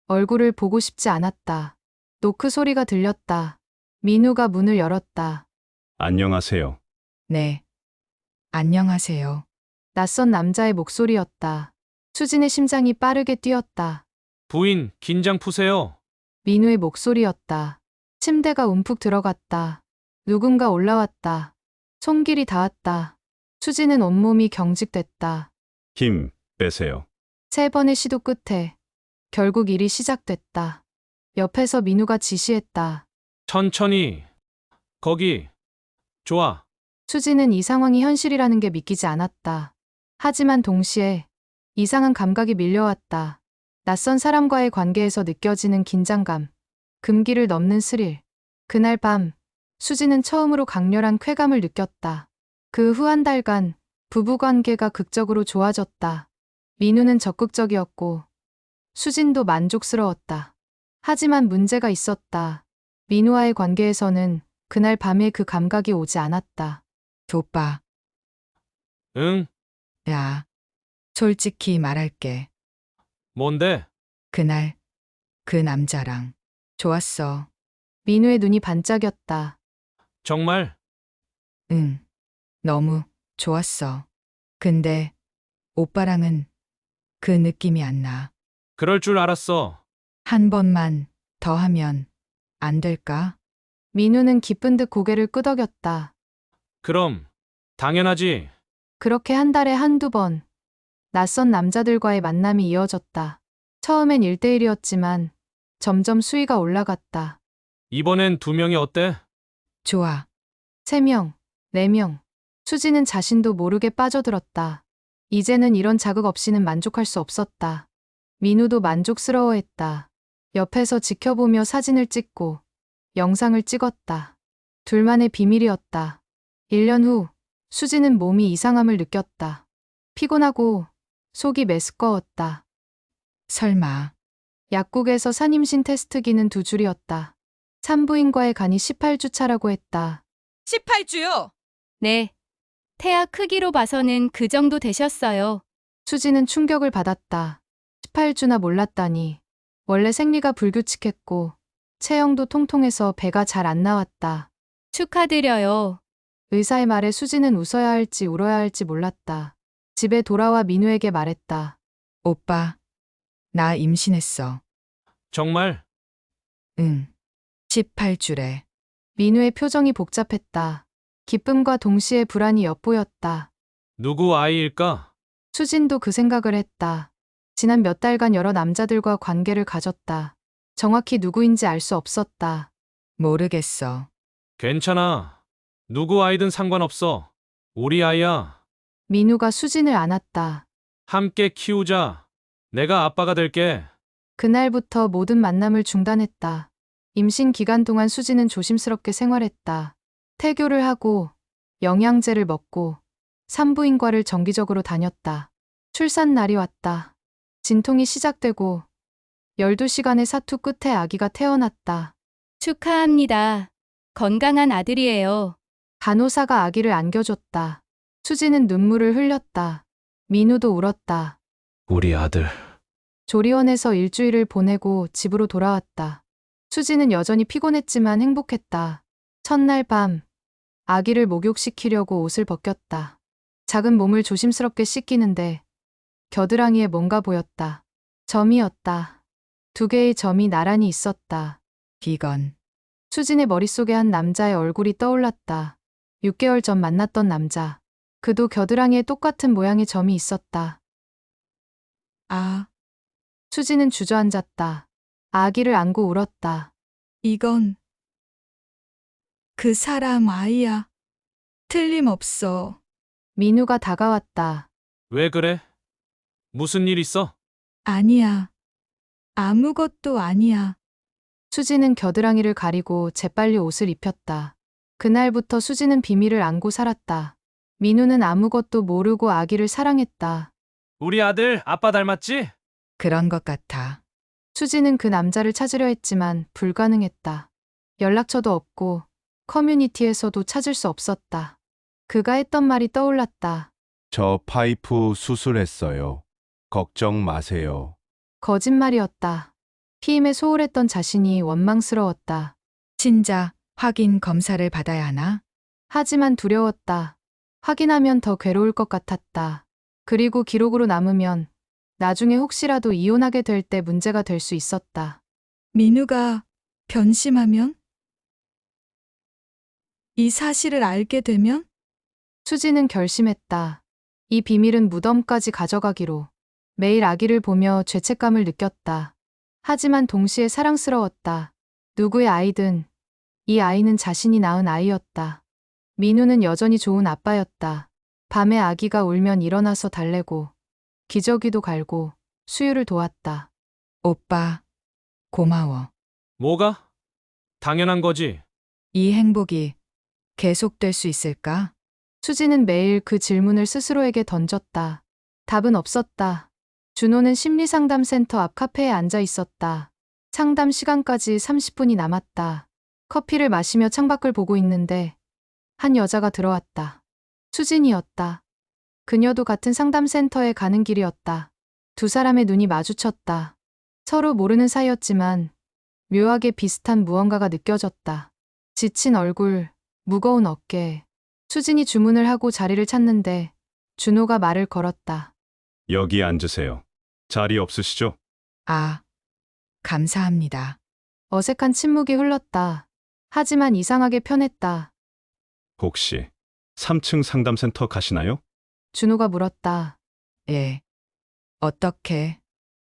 얼굴을 보고 싶지 않았다. 노크 소리가 들렸다. 민우가 문을 열었다. 안녕하세요. 네. 안녕하세요. 낯선 남자의 목소리였다. 수진의 심장이 빠르게 뛰었다. 부인, 긴장 푸세요. 민우의 목소리였다. 침대가 움푹 들어갔다. 누군가 올라왔다. 손길이 닿았다. 수지는 온몸이 경직됐다. 힘 빼세요. 3번의 시도 끝에 결국 일이 시작됐다. 옆에서 민우가 지시했다. 천천히. 거기. 좋아. 수지는 이 상황이 현실이라는 게 믿기지 않았다. 하지만 동시에 이상한 감각이 밀려왔다. 낯선 사람과의 관계에서 느껴지는 긴장감, 금기를 넘는 스릴. 그날 밤, 수지는 처음으로 강렬한 쾌감을 느꼈다. 그 후 한 달간 부부관계가 극적으로 좋아졌다. 민우는 적극적이었고 수진도 만족스러웠다. 하지만 문제가 있었다. 민우와의 관계에서는 그날 밤에 그 감각이 오지 않았다. 오빠, 응? 야. 솔직히 말할게. 뭔데? 그날 그 남자랑 좋았어. 민우의 눈이 반짝였다. 정말? 응. 너무 좋았어. 근데 오빠랑은 그 느낌이 안 나. 그럴 줄 알았어. 한 번만 더 하면 안 될까? 민우는 기쁜 듯 고개를 끄덕였다. 그럼. 당연하지. 그렇게 한 달에 한두 번 낯선 남자들과의 만남이 이어졌다. 처음엔 1대1이었지만 점점 수위가 올라갔다. 이번엔 2명이 어때? 좋아. 3명, 4명. 수지는 자신도 모르게 빠져들었다. 이제는 이런 자극 없이는 만족할 수 없었다. 민우도 만족스러워했다. 옆에서 지켜보며 사진을 찍고 영상을 찍었다. 둘만의 비밀이었다. 1년 후 수지는 몸이 이상함을 느꼈다. 피곤하고 속이 메스꺼웠다. 설마 약국에서 산임신 테스트기는 2줄이었다. 산부인과에 가니 18주 차라고 했다. 18주요. 네. 태아 크기로 봐서는 그 정도 되셨어요. 수지는 충격을 받았다. 18주나 몰랐다니. 원래 생리가 불규칙했고 체형도 통통해서 배가 잘 안 나왔다. 축하드려요. 의사의 말에 수지는 웃어야 할지 울어야 할지 몰랐다. 집에 돌아와 민우에게 말했다. 오빠, 나 임신했어. 정말? 응. 18주래. 민우의 표정이 복잡했다. 기쁨과 동시에 불안이 엿보였다. 누구 아이일까? 수진도 그 생각을 했다. 지난 몇 달간 여러 남자들과 관계를 가졌다. 정확히 누구인지 알 수 없었다. 모르겠어. 괜찮아. 누구 아이든 상관없어. 우리 아이야. 민우가 수진을 안았다. 함께 키우자. 내가 아빠가 될게. 그날부터 모든 만남을 중단했다. 임신 기간 동안 수지는 조심스럽게 생활했다. 태교를 하고 영양제를 먹고 산부인과를 정기적으로 다녔다. 출산 날이 왔다. 진통이 시작되고 12시간의 사투 끝에 아기가 태어났다. 축하합니다. 건강한 아들이에요. 간호사가 아기를 안겨줬다. 수지는 눈물을 흘렸다. 민우도 울었다. 우리 아들. 조리원에서 일주일을 보내고 집으로 돌아왔다. 수지는 여전히 피곤했지만 행복했다. 첫날 밤, 아기를 목욕시키려고 옷을 벗겼다. 작은 몸을 조심스럽게 씻기는데 겨드랑이에 뭔가 보였다. 점이었다. 2개의 점이 나란히 있었다. 이건 수진의 머릿속에 한 남자의 얼굴이 떠올랐다. 6개월 전 만났던 남자. 그도 겨드랑이에 똑같은 모양의 점이 있었다. 아, 수지는 주저앉았다. 아기를 안고 울었다. 이건 그 사람 아이야. 틀림없어. 민우가 다가왔다. 왜 그래? 무슨 일 있어? 아니야. 아무것도 아니야. 수지는 겨드랑이를 가리고 재빨리 옷을 입혔다. 그날부터 수지는 비밀을 안고 살았다. 민우는 아무것도 모르고 아기를 사랑했다. 우리 아들 아빠 닮았지? 그런 것 같아. 수지는 그 남자를 찾으려 했지만 불가능했다. 연락처도 없고 커뮤니티에서도 찾을 수 없었다. 그가 했던 말이 떠올랐다. 저 파이프 수술했어요. 걱정 마세요. 거짓말이었다. 피임에 소홀했던 자신이 원망스러웠다. 진짜 확인 검사를 받아야 하나? 하지만 두려웠다. 확인하면 더 괴로울 것 같았다. 그리고 기록으로 남으면 나중에 혹시라도 이혼하게 될 때 문제가 될 수 있었다. 민우가 변심하면? 이 사실을 알게 되면? 수지는 결심했다. 이 비밀은 무덤까지 가져가기로. 매일 아기를 보며 죄책감을 느꼈다. 하지만 동시에 사랑스러웠다. 누구의 아이든 이 아이는 자신이 낳은 아이였다. 민우는 여전히 좋은 아빠였다. 밤에 아기가 울면 일어나서 달래고 기저귀도 갈고 수유를 도왔다. 오빠, 고마워. 뭐가? 당연한 거지. 이 행복이 계속될 수 있을까? 수지는 매일 그 질문을 스스로에게 던졌다. 답은 없었다. 준호는 심리상담센터 앞 카페에 앉아 있었다. 상담 시간까지 30분이 남았다. 커피를 마시며 창밖을 보고 있는데 한 여자가 들어왔다. 수진이었다. 그녀도 같은 상담센터에 가는 길이었다. 두 사람의 눈이 마주쳤다. 서로 모르는 사이였지만 묘하게 비슷한 무언가가 느껴졌다. 지친 얼굴, 무거운 어깨. 수진이 주문을 하고 자리를 찾는데 준호가 말을 걸었다. 여기 앉으세요. 자리 없으시죠? 아, 감사합니다. 어색한 침묵이 흘렀다. 하지만 이상하게 편했다. 혹시 3층 상담센터 가시나요? 준호가 물었다. 예. 어떻게?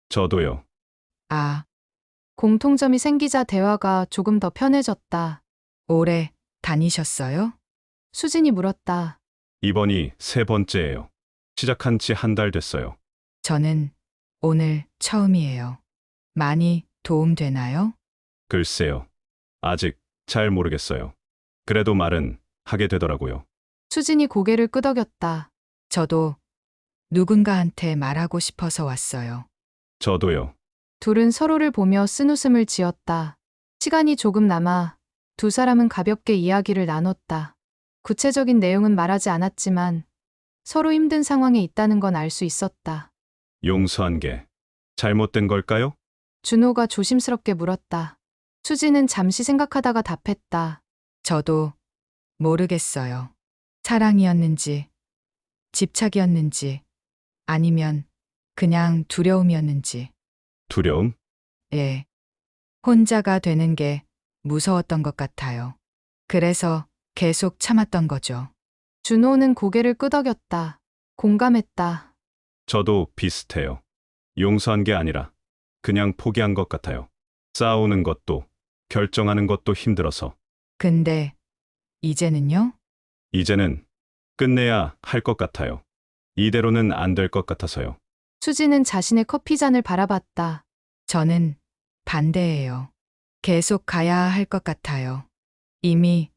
저도요. 아, 공통점이 생기자 대화가 조금 더 편해졌다. 오래 다니셨어요? 수진이 물었다. 이번이 세 번째예요. 시작한 지 한 달 됐어요. 저는 오늘 처음이에요. 많이 도움되나요? 글쎄요. 아직 잘 모르겠어요. 그래도 말은 하게 되더라고요. 수진이 고개를 끄덕였다. 저도 누군가한테 말하고 싶어서 왔어요. 저도요. 둘은 서로를 보며 쓴웃음을 지었다. 시간이 조금 남아 두 사람은 가볍게 이야기를 나눴다. 구체적인 내용은 말하지 않았지만 서로 힘든 상황에 있다는 건 알 수 있었다. 용서한 게 잘못된 걸까요? 준호가 조심스럽게 물었다. 수지는 잠시 생각하다가 답했다. 저도 모르겠어요. 사랑이었는지, 집착이었는지, 아니면 그냥 두려움이었는지. 두려움? 예. 혼자가 되는 게 무서웠던 것 같아요. 그래서 계속 참았던 거죠. 준호는 고개를 끄덕였다. 공감했다. 저도 비슷해요. 용서한 게 아니라 그냥 포기한 것 같아요. 싸우는 것도 결정하는 것도 힘들어서 근데 이제는요? 이제는 끝내야 할 것 같아요. 이대로는 안 될 것 같아서요. 수지는 자신의 커피잔을 바라봤다. 저는 반대예요. 계속 가야 할 것 같아요. 이미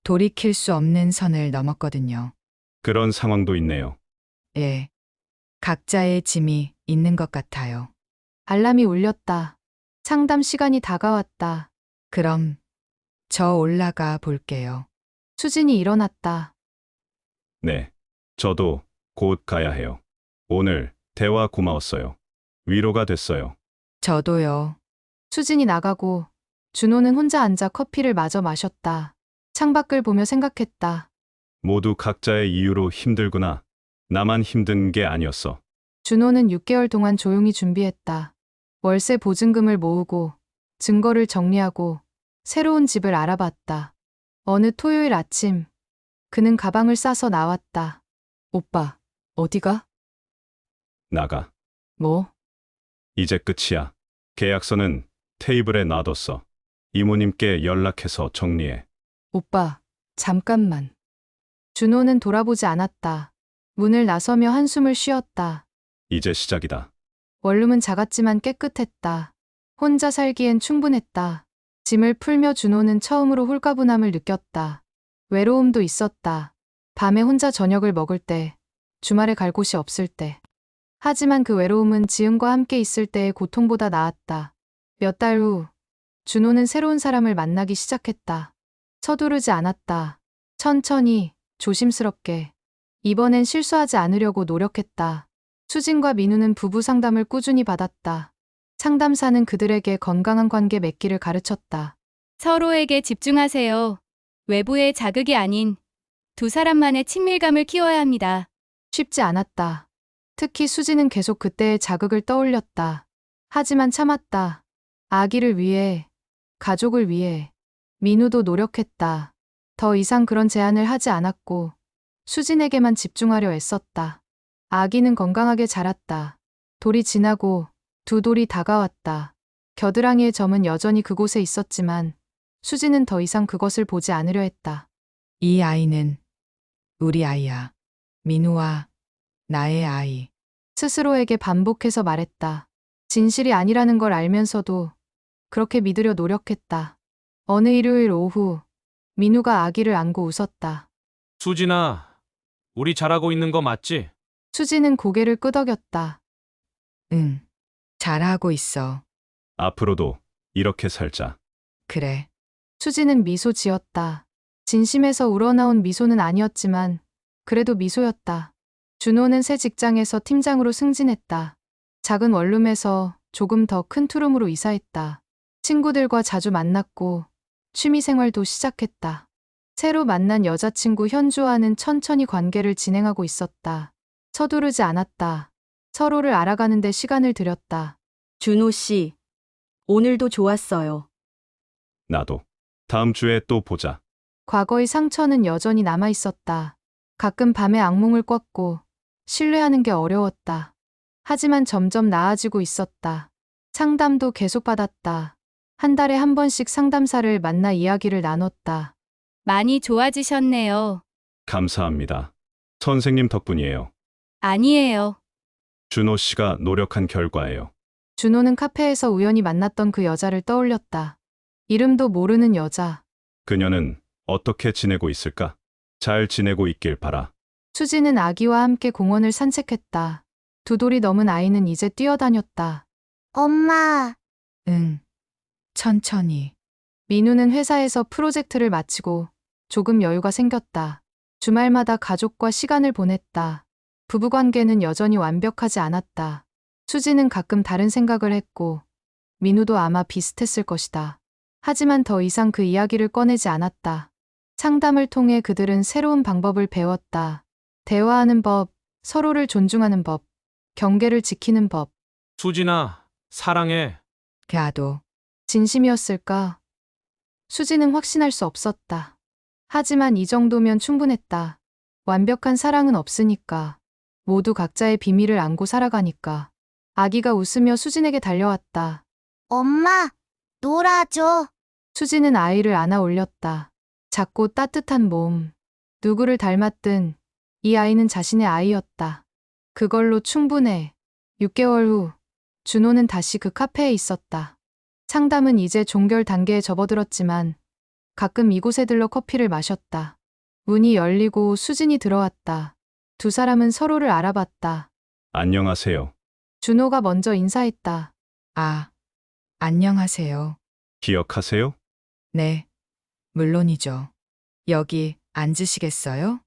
돌이킬 수 없는 선을 넘었거든요. 그런 상황도 있네요. 예. 각자의 짐이 있는 것 같아요. 알람이 울렸다. 상담 시간이 다가왔다. 그럼 저 올라가 볼게요. 수진이 일어났다. 네. 저도 곧 가야 해요. 오늘 대화 고마웠어요. 위로가 됐어요. 저도요. 수진이 나가고 준호는 혼자 앉아 커피를 마저 마셨다. 창밖을 보며 생각했다. 모두 각자의 이유로 힘들구나. 나만 힘든 게 아니었어. 준호는 6개월 동안 조용히 준비했다. 월세 보증금을 모으고 증거를 정리하고 새로운 집을 알아봤다. 어느 토요일 아침 그는 가방을 싸서 나왔다. 오빠, 어디가? 나가. 뭐? 이제 끝이야. 계약서는 테이블에 놔뒀어. 이모님께 연락해서 정리해. 오빠, 잠깐만. 준호는 돌아보지 않았다. 문을 나서며 한숨을 쉬었다. 이제 시작이다. 원룸은 작았지만 깨끗했다. 혼자 살기엔 충분했다. 짐을 풀며 준호는 처음으로 홀가분함을 느꼈다. 외로움도 있었다. 밤에 혼자 저녁을 먹을 때, 주말에 갈 곳이 없을 때. 하지만 그 외로움은 지은과 함께 있을 때의 고통보다 나았다. 몇 달 후, 준호는 새로운 사람을 만나기 시작했다. 서두르지 않았다. 천천히, 조심스럽게. 이번엔 실수하지 않으려고 노력했다. 수진과 민우는 부부 상담을 꾸준히 받았다. 상담사는 그들에게 건강한 관계 맺기를 가르쳤다. 서로에게 집중하세요. 외부의 자극이 아닌 두 사람만의 친밀감을 키워야 합니다. 쉽지 않았다. 특히 수지는 계속 그때의 자극을 떠올렸다. 하지만 참았다. 아기를 위해, 가족을 위해. 민우도 노력했다. 더 이상 그런 제안을 하지 않았고 수진에게만 집중하려 애썼다. 아기는 건강하게 자랐다. 돌이 지나고 두 돌이 다가왔다. 겨드랑이의 점은 여전히 그곳에 있었지만 수지는 더 이상 그것을 보지 않으려 했다. 이 아이는 우리 아이야. 민우와 나의 아이. 스스로에게 반복해서 말했다. 진실이 아니라는 걸 알면서도 그렇게 믿으려 노력했다. 어느 일요일 오후, 민우가 아기를 안고 웃었다. 수진아, 우리 잘하고 있는 거 맞지? 수지는 고개를 끄덕였다. 응. 잘하고 있어. 앞으로도 이렇게 살자. 그래. 수지는 미소 지었다. 진심에서 우러나온 미소는 아니었지만 그래도 미소였다. 준호는 새 직장에서 팀장으로 승진했다. 작은 원룸에서 조금 더 큰 투룸으로 이사했다. 친구들과 자주 만났고 취미 생활도 시작했다. 새로 만난 여자친구 현주와는 천천히 관계를 진행하고 있었다. 서두르지 않았다. 서로를 알아가는 데 시간을 들였다. 준호 씨, 오늘도 좋았어요. 나도. 다음 주에 또 보자. 과거의 상처는 여전히 남아 있었다. 가끔 밤에 악몽을 꿨고 신뢰하는 게 어려웠다. 하지만 점점 나아지고 있었다. 상담도 계속 받았다. 한 달에 한 번씩 상담사를 만나 이야기를 나눴다. 많이 좋아지셨네요. 감사합니다. 선생님 덕분이에요. 아니에요. 준호 씨가 노력한 결과예요. 준호는 카페에서 우연히 만났던 그 여자를 떠올렸다. 이름도 모르는 여자. 그녀는 어떻게 지내고 있을까? 잘 지내고 있길 바라. 수지는 아기와 함께 공원을 산책했다. 두 돌이 넘은 아이는 이제 뛰어다녔다. 엄마, 응. 천천히. 민우는 회사에서 프로젝트를 마치고 조금 여유가 생겼다. 주말마다 가족과 시간을 보냈다. 부부관계는 여전히 완벽하지 않았다. 수지는 가끔 다른 생각을 했고 민우도 아마 비슷했을 것이다. 하지만 더 이상 그 이야기를 꺼내지 않았다. 상담을 통해 그들은 새로운 방법을 배웠다. 대화하는 법, 서로를 존중하는 법, 경계를 지키는 법. 수진아, 사랑해. 걔도 진심이었을까? 수지는 확신할 수 없었다. 하지만 이 정도면 충분했다. 완벽한 사랑은 없으니까. 모두 각자의 비밀을 안고 살아가니까. 아기가 웃으며 수진에게 달려왔다. 엄마, 놀아줘. 수지는 아이를 안아 올렸다. 작고 따뜻한 몸. 누구를 닮았든 이 아이는 자신의 아이였다. 그걸로 충분해. 6개월 후, 준호는 다시 그 카페에 있었다. 상담은 이제 종결 단계에 접어들었지만 가끔 이곳에 들러 커피를 마셨다. 문이 열리고 수진이 들어왔다. 두 사람은 서로를 알아봤다. 안녕하세요. 준호가 먼저 인사했다. 아, 안녕하세요. 기억하세요? 네. 물론이죠. 여기 앉으시겠어요?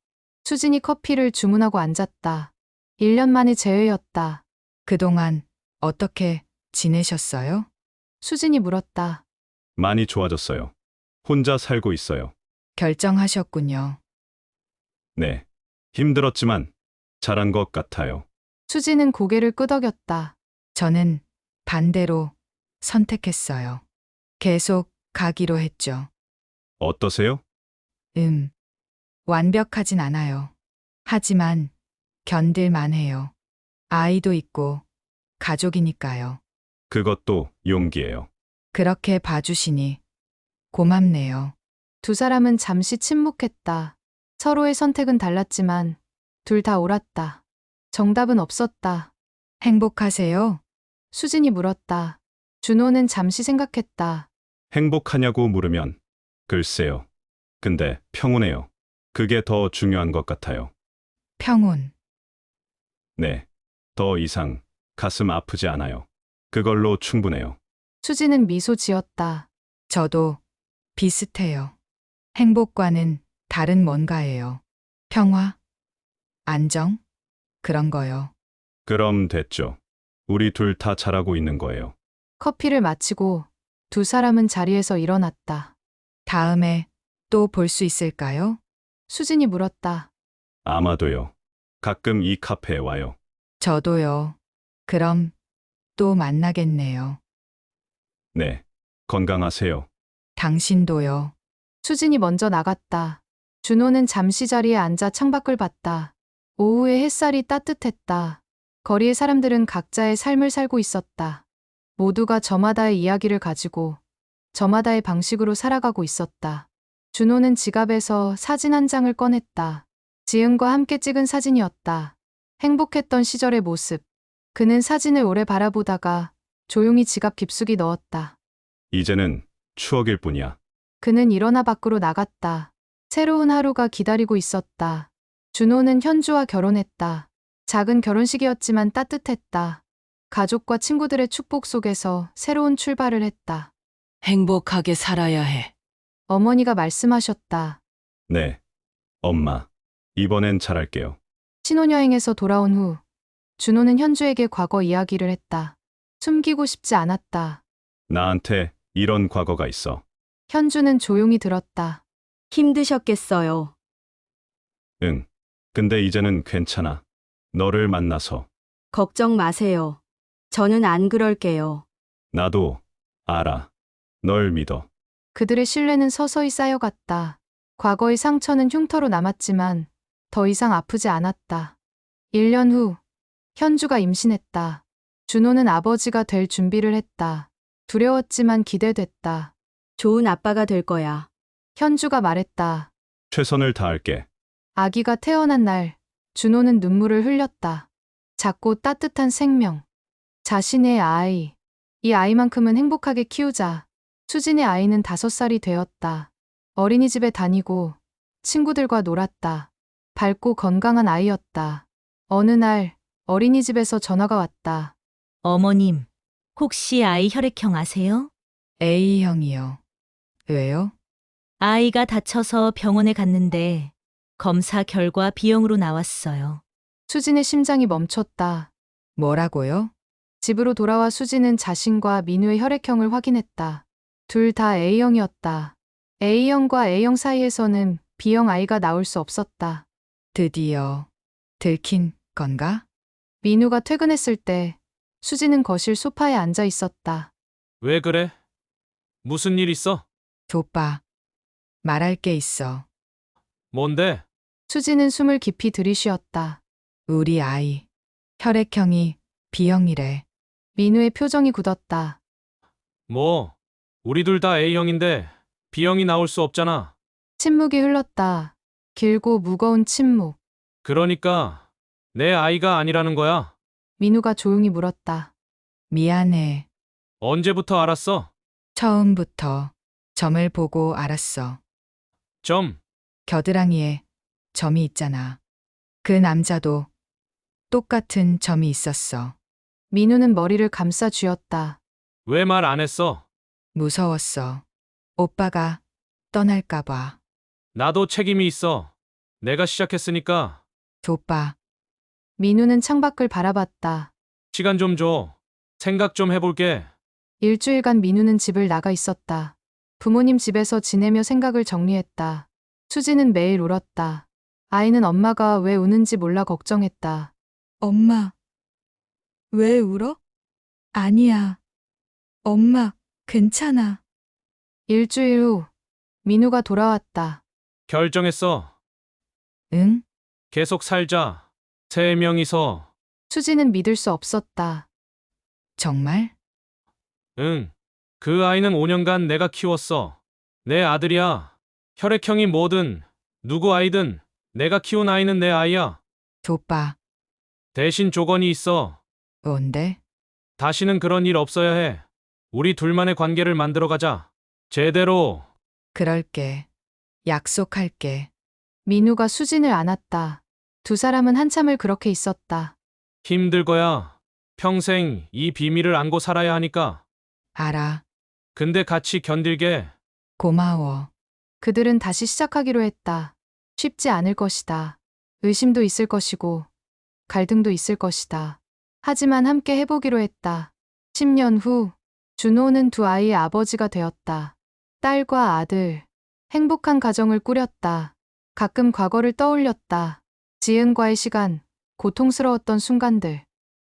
수진이 커피를 주문하고 앉았다. 1년 만의 재회였다. 그동안 어떻게 지내셨어요? 수진이 물었다. 많이 좋아졌어요. 혼자 살고 있어요. 결정하셨군요. 네. 힘들었지만 잘한 것 같아요. 수지는 고개를 끄덕였다. 저는 반대로 선택했어요. 계속 가기로 했죠. 어떠세요? 완벽하진 않아요. 하지만 견딜만 해요. 아이도 있고 가족이니까요. 그것도 용기예요. 그렇게 봐주시니 고맙네요. 두 사람은 잠시 침묵했다. 서로의 선택은 달랐지만 둘 다 옳았다. 정답은 없었다. 행복하세요? 수진이 물었다. 준호는 잠시 생각했다. 행복하냐고 물으면 글쎄요. 근데 평온해요. 그게 더 중요한 것 같아요. 평온. 네. 더 이상 가슴 아프지 않아요. 그걸로 충분해요. 수지는 미소 지었다. 저도 비슷해요. 행복과는 다른 뭔가예요. 평화, 안정, 그런 거요. 그럼 됐죠. 우리 둘 다 잘하고 있는 거예요. 커피를 마치고 두 사람은 자리에서 일어났다. 다음에 또 볼 수 있을까요? 수진이 물었다. 아마도요. 가끔 이 카페에 와요. 저도요. 그럼 또 만나겠네요. 네. 건강하세요. 당신도요. 수진이 먼저 나갔다. 준호는 잠시 자리에 앉아 창밖을 봤다. 오후의 햇살이 따뜻했다. 거리의 사람들은 각자의 삶을 살고 있었다. 모두가 저마다의 이야기를 가지고 저마다의 방식으로 살아가고 있었다. 준호는 지갑에서 사진 한 장을 꺼냈다. 지은과 함께 찍은 사진이었다. 행복했던 시절의 모습. 그는 사진을 오래 바라보다가 조용히 지갑 깊숙이 넣었다. 이제는 추억일 뿐이야. 그는 일어나 밖으로 나갔다. 새로운 하루가 기다리고 있었다. 준호는 현주와 결혼했다. 작은 결혼식이었지만 따뜻했다. 가족과 친구들의 축복 속에서 새로운 출발을 했다. 행복하게 살아야 해. 어머니가 말씀하셨다. 네. 엄마. 이번엔 잘할게요. 신혼여행에서 돌아온 후 준호는 현주에게 과거 이야기를 했다. 숨기고 싶지 않았다. 나한테 이런 과거가 있어. 현주는 조용히 들었다. 힘드셨겠어요. 응. 근데 이제는 괜찮아. 너를 만나서. 걱정 마세요. 저는 안 그럴게요. 나도 알아. 널 믿어. 그들의 신뢰는 서서히 쌓여갔다. 과거의 상처는 흉터로 남았지만 더 이상 아프지 않았다. 1년 후, 현주가 임신했다. 준호는 아버지가 될 준비를 했다. 두려웠지만 기대됐다. 좋은 아빠가 될 거야. 현주가 말했다. 최선을 다할게. 아기가 태어난 날, 준호는 눈물을 흘렸다. 작고 따뜻한 생명. 자신의 아이. 이 아이만큼은 행복하게 키우자. 수진의 아이는 5살이 되었다. 어린이집에 다니고 친구들과 놀았다. 밝고 건강한 아이였다. 어느 날 어린이집에서 전화가 왔다. 어머님, 혹시 아이 혈액형 아세요? A형이요. 왜요? 아이가 다쳐서 병원에 갔는데 검사 결과 B형으로 나왔어요. 수진의 심장이 멈췄다. 뭐라고요? 집으로 돌아와 수진은 자신과 민우의 혈액형을 확인했다. 둘 다 A형이었다. A형과 A형 사이에서는 B형 아이가 나올 수 없었다. 드디어 들킨 건가? 민우가 퇴근했을 때 수진은 거실 소파에 앉아 있었다. 왜 그래? 무슨 일 있어? 오빠, 말할 게 있어. 뭔데? 수진은 숨을 깊이 들이쉬었다. 우리 아이, 혈액형이 B형이래. 민우의 표정이 굳었다. 뭐, 우리 둘 다 A형인데 B형이 나올 수 없잖아. 침묵이 흘렀다. 길고 무거운 침묵. 그러니까 내 아이가 아니라는 거야. 민우가 조용히 물었다. 미안해. 언제부터 알았어? 처음부터 점을 보고 알았어. 점. 겨드랑이에 점이 있잖아. 그 남자도 똑같은 점이 있었어. 민우는 머리를 감싸 쥐었다. 왜 말 안 했어? 무서웠어. 오빠가 떠날까봐. 나도 책임이 있어. 내가 시작했으니까 오빠, 민우는 창밖을 바라봤다. 시간 좀 줘. 생각 좀 해볼게. 일주일간 민우는 집을 나가 있었다. 부모님 집에서 지내며 생각을 정리했다. 수지는 매일 울었다. 아이는 엄마가 왜 우는지 몰라 걱정했다. 엄마, 왜 울어? 아니야. 엄마, 괜찮아. 일주일 후 민우가 돌아왔다. 결정했어. 응? 계속 살자. 3명이서. 수지는 믿을 수 없었다. 정말? 응. 그 아이는 5년간 내가 키웠어. 내 아들이야. 혈액형이 뭐든 누구 아이든 내가 키운 아이는 내 아이야. 오빠, 대신 조건이 있어. 뭔데? 다시는 그런 일 없어야 해. 우리 둘만의 관계를 만들어가자. 제대로. 그럴게. 약속할게. 민우가 수진을 안았다. 두 사람은 한참을 그렇게 있었다. 힘들 거야. 평생 이 비밀을 안고 살아야 하니까. 알아. 근데 같이 견딜게. 고마워. 그들은 다시 시작하기로 했다. 쉽지 않을 것이다. 의심도 있을 것이고, 갈등도 있을 것이다. 하지만 함께 해보기로 했다. 10년 후, 준호는 두 아이의 아버지가 되었다. 딸과 아들, 행복한 가정을 꾸렸다. 가끔 과거를 떠올렸다. 지은과의 시간, 고통스러웠던 순간들.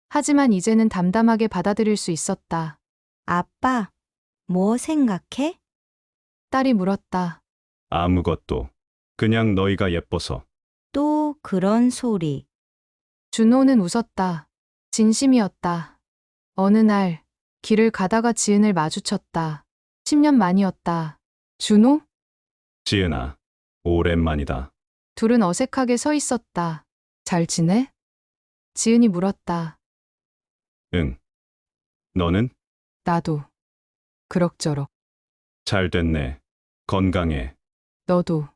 하지만 이제는 담담하게 받아들일 수 있었다. 아빠, 뭐 생각해? 딸이 물었다. 아무것도. 그냥 너희가 예뻐서. 또 그런 소리. 준호는 웃었다. 진심이었다. 어느 날, 길을 가다가 지은을 마주쳤다. 10년 만이었다. 준호? 지은아, 오랜만이다. 둘은 어색하게 서 있었다. 잘 지내? 지은이 물었다. 응. 너는? 나도. 그럭저럭. 잘 됐네. 건강해. 너도.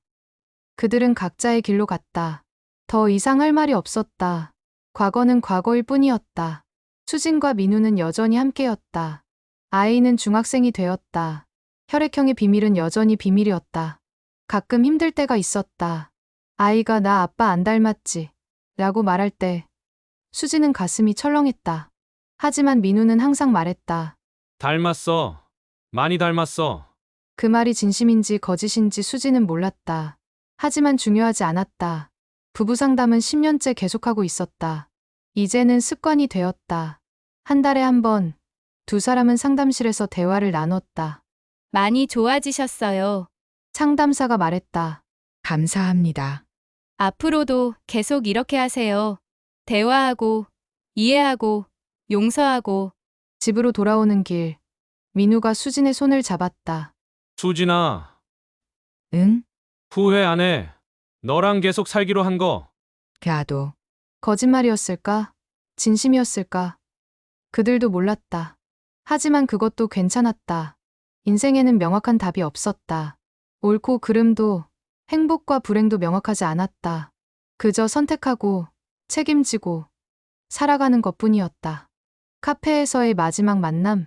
그들은 각자의 길로 갔다. 더 이상 할 말이 없었다. 과거는 과거일 뿐이었다. 수진과 민우는 여전히 함께였다. 아이는 중학생이 되었다. 혈액형의 비밀은 여전히 비밀이었다. 가끔 힘들 때가 있었다. 아이가 나 아빠 안 닮았지? 라고 말할 때 수진은 가슴이 철렁했다. 하지만 민우는 항상 말했다. 닮았어. 많이 닮았어. 그 말이 진심인지 거짓인지 수진은 몰랐다. 하지만 중요하지 않았다. 부부 상담은 10년째 계속하고 있었다. 이제는 습관이 되었다. 한 달에 한 번, 두 사람은 상담실에서 대화를 나눴다. 많이 좋아지셨어요. 상담사가 말했다. 감사합니다. 앞으로도 계속 이렇게 하세요. 대화하고, 이해하고, 용서하고. 집으로 돌아오는 길, 민우가 수진의 손을 잡았다. 수진아, 응? 후회 안 해. 너랑 계속 살기로 한 거. 나도. 거짓말이었을까? 진심이었을까? 그들도 몰랐다. 하지만 그것도 괜찮았다. 인생에는 명확한 답이 없었다. 옳고 그름도, 행복과 불행도 명확하지 않았다. 그저 선택하고, 책임지고, 살아가는 것뿐이었다. 카페에서의 마지막 만남.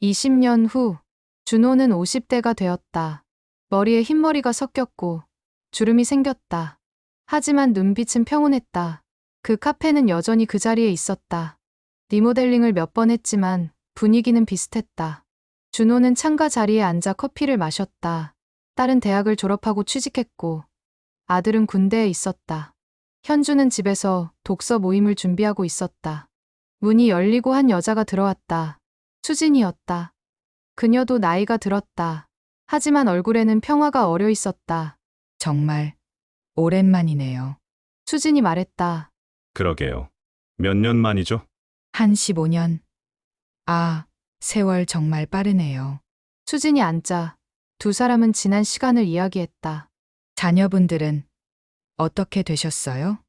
20년 후, 준호는 50대가 되었다. 머리에 흰머리가 섞였고, 주름이 생겼다. 하지만 눈빛은 평온했다. 그 카페는 여전히 그 자리에 있었다. 리모델링을 몇 번 했지만 분위기는 비슷했다. 준호는 창가 자리에 앉아 커피를 마셨다. 딸은 대학을 졸업하고 취직했고, 아들은 군대에 있었다. 현주는 집에서 독서 모임을 준비하고 있었다. 문이 열리고 한 여자가 들어왔다. 수진이었다. 그녀도 나이가 들었다. 하지만 얼굴에는 평화가 어려 있었다. 정말 오랜만이네요. 수진이 말했다. 그러게요. 몇 년 만이죠? 한 15년. 아, 세월 정말 빠르네요. 수진이 앉자 두 사람은 지난 시간을 이야기했다. 자녀분들은 어떻게 되셨어요?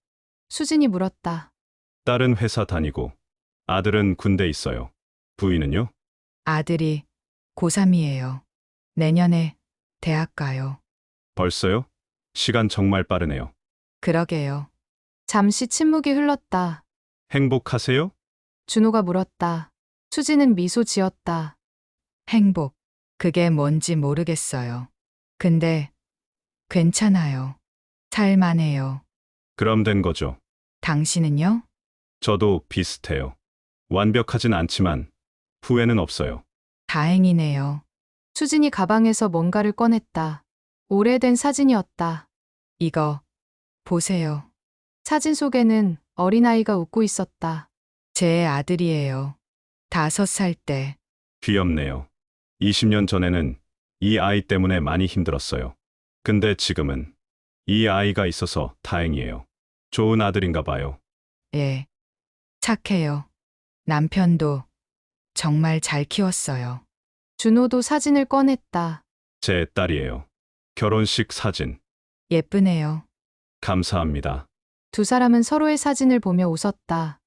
수진이 물었다. 딸은 회사 다니고 아들은 군대 있어요. 부인은요? 아들이 고3이에요. 내년에 대학 가요. 벌써요? 시간 정말 빠르네요. 그러게요. 잠시 침묵이 흘렀다. 행복하세요? 준호가 물었다. 수진은 미소 지었다. 행복. 그게 뭔지 모르겠어요. 근데 괜찮아요. 살만해요. 그럼 된 거죠. 당신은요? 저도 비슷해요. 완벽하진 않지만 후회는 없어요. 다행이네요. 수진이 가방에서 뭔가를 꺼냈다. 오래된 사진이었다. 이거 보세요. 사진 속에는 어린아이가 웃고 있었다. 제 아들이에요. 5살 때. 귀엽네요. 20년 전에는 이 아이 때문에 많이 힘들었어요. 근데 지금은 이 아이가 있어서 다행이에요. 좋은 아들인가 봐요. 예. 착해요. 남편도 정말 잘 키웠어요. 준호도 사진을 꺼냈다. 제 딸이에요. 결혼식 사진. 예쁘네요. 감사합니다. 두 사람은 서로의 사진을 보며 웃었다.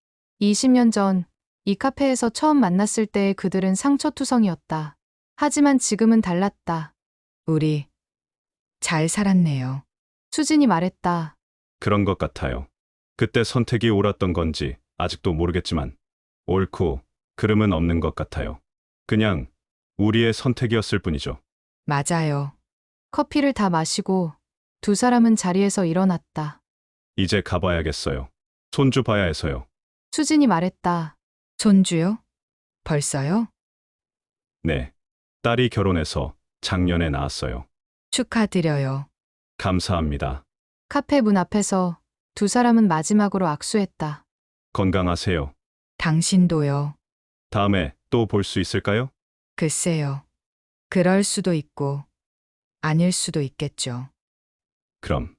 20년 전, 이 카페에서 처음 만났을 때의 그들은 상처투성이었다. 하지만 지금은 달랐다. 우리 잘 살았네요. 수진이 말했다. 그런 것 같아요. 그때 선택이 옳았던 건지 아직도 모르겠지만 옳고 그름은 없는 것 같아요. 그냥 우리의 선택이었을 뿐이죠. 맞아요. 커피를 다 마시고 두 사람은 자리에서 일어났다. 이제 가봐야겠어요. 손주 봐야 해서요. 수진이 말했다. 손주요? 벌써요? 네. 딸이 결혼해서 작년에 낳았어요. 축하드려요. 감사합니다. 카페 문 앞에서 두 사람은 마지막으로 악수했다. 건강하세요. 당신도요. 다음에 또 볼 수 있을까요? 글쎄요. 그럴 수도 있고, 아닐 수도 있겠죠. 그럼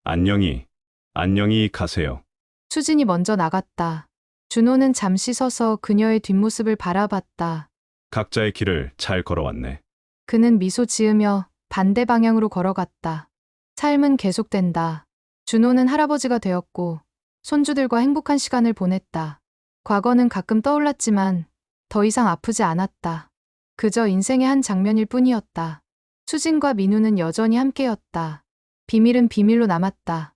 안녕히 가세요. 수진이 먼저 나갔다. 준호는 잠시 서서 그녀의 뒷모습을 바라봤다. 각자의 길을 잘 걸어왔네. 그는 미소 지으며 반대 방향으로 걸어갔다. 삶은 계속된다. 준호는 할아버지가 되었고 손주들과 행복한 시간을 보냈다. 과거는 가끔 떠올랐지만 더 이상 아프지 않았다. 그저 인생의 한 장면일 뿐이었다. 수진과 민우는 여전히 함께였다. 비밀은 비밀로 남았다.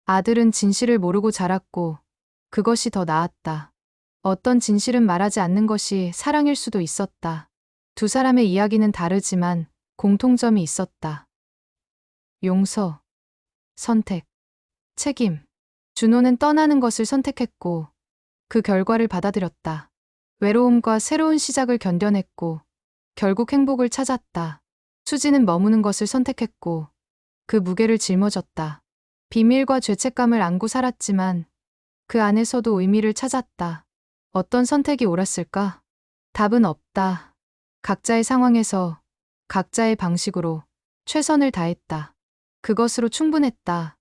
아들은 진실을 모르고 자랐고 그것이 더 나았다. 어떤 진실은 말하지 않는 것이 사랑일 수도 있었다. 두 사람의 이야기는 다르지만 공통점이 있었다. 용서, 선택, 책임. 준호는 떠나는 것을 선택했고 그 결과를 받아들였다. 외로움과 새로운 시작을 견뎌냈고 결국 행복을 찾았다. 수지는 머무는 것을 선택했고 그 무게를 짊어졌다. 비밀과 죄책감을 안고 살았지만 그 안에서도 의미를 찾았다. 어떤 선택이 옳았을까? 답은 없다. 각자의 상황에서 각자의 방식으로 최선을 다했다. 그것으로 충분했다.